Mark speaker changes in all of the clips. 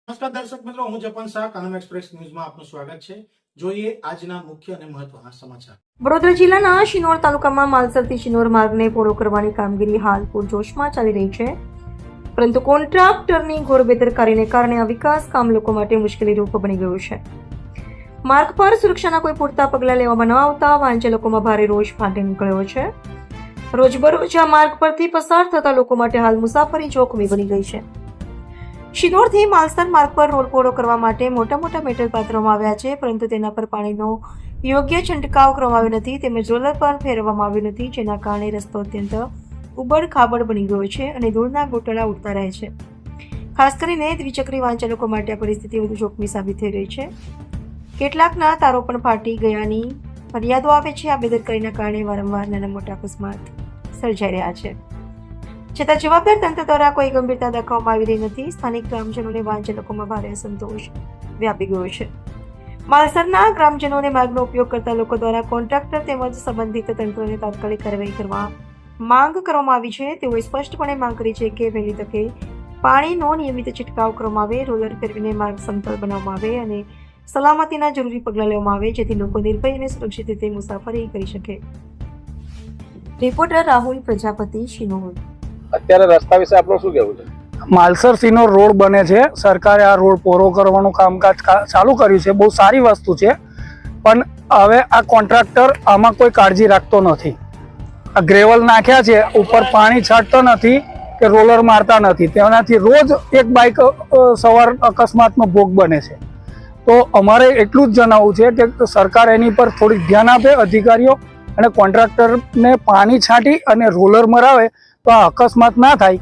Speaker 1: નમસ્કાર દર્શક મિત્રો, હું જપન શાહ, કાનમ એક્સપ્રેસ ન્યૂઝમાં આપનું સ્વાગત છે। જોઈએ આજના મુખ્ય અને મહત્વના સમાચાર।
Speaker 2: વડોદરા જિલ્લાના શિનોર તાલુકામાં માલસરથી શિનોર માર્ગને પહોળો કરવાની કામગીરી હાલ પૂરજોશમાં ચાલી રહી છે, પરંતુ કોન્ટ્રાક્ટરની ઘોર બેદરકારીને કારણે આ વિકાસ કામ લોકો માટે મુશ્કેલીરૂપ બની ગયું છે। માર્ગ પર સુરક્ષાના કોઈ પૂરતા પગલાં લેવામાં ન આવતા વાહનચાલકોમાં ભારે રોષ ફાટી નીકળ્યો છે। રોજબરોજ આ માર્ગ પરથી પસાર થતા લોકો માટે હાલ મુસાફરી જોખમી બની ગઈ છે। શિનોરથી માલસર માર્ગ પર રોડ પહોળો કરવા માટે મોટા મોટા મેટલ પાથરવામાં આવ્યા છે, પરંતુ તેના પર પાણીનો યોગ્ય છંટકાવ કરવામાં આવ્યો નથી તેમજ રોલર પર ફેરવવામાં આવ્યું નથી, જેના કારણે રસ્તો અત્યંત ઉબડ ખાબડ બની ગયો છે અને ધૂળના ગોટડા ઉડતા રહે છે। ખાસ કરીને દ્વિચક્રી વાહન ચાલકો માટે આ પરિસ્થિતિ વધુ જોખમી સાબિત થઈ રહી છે। કેટલાકના તારો પણ ફાટી ગયાની ફરિયાદો આવે છે। આ બેદરકારીના કારણે વારંવાર નાના મોટા અકસ્માત સર્જાઈ રહ્યા છે, છતાં જવાબદાર તંત્ર દ્વારા કોઈ ગંભીરતા દાખવવામાં આવી રહી નથી। સ્થાનિક ગ્રામજનોને વાહન ચાલકોમાં ભારે અસંતોષ વ્યાપી ગયો છે। માલસરના ગ્રામજનોને માર્ગનો ઉપયોગ કરતા લોકો દ્વારા કોન્ટ્રાક્ટર તેમજ સંબંધિત તંત્રોને તાત્કાલિક કાર્યવાહી કરવા માંગ કરવામાં આવી છે। તેઓએ સ્પષ્ટપણે માંગ કરી છે કે વહેલી તકે પાણીનો નિયમિત છંટકાવ કરવામાં આવે, રોલર ફેરવીને માર્ગ સમતલ બનાવવામાં આવે અને સલામતીના જરૂરી પગલાં લેવામાં આવે, જેથી લોકો નિર્ભય અને સુરક્ષિત રીતે મુસાફરી કરી શકે। રિપોર્ટર રાહુલ પ્રજાપતિ, શિનોર।
Speaker 3: અત્યારે રસ્તા વિશે આપણું શું કહેવું છે?
Speaker 4: માલસર સિનોર રોડ બને છે, સરકારે આ રોડ પહોળો કરવાનું કામકાજ ચાલુ કર્યું છે, બહુ સારી વસ્તુ છે, પણ હવે આ કોન્ટ્રાક્ટર આમાં કોઈ કાળજી રાખતો નથી। આ ગ્રેવલ નાખ્યા છે, ઉપર પાણી છાંટતો નથી કે રોલર મારતા નથી, તેનાથી રોજ એક બાઇક સવાર અકસ્માતનો ભોગ બને છે। તો અમારે એટલું જ જણાવવું છે કે સરકાર એની પર થોડીક ધ્યાન આપે, અધિકારીઓ, અને કોન્ટ્રાક્ટરને પાણી છાંટી અને રોલર મરાવે તો આ અકસ્માત ના થાય,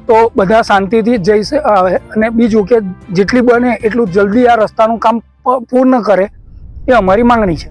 Speaker 4: તો બધા શાંતિથી જઈ આવે। અને બીજું કે જેટલી બને એટલું જલ્દી આ રસ્તાનું કામ પૂર્ણ કરે, એ અમારી માંગણી છે।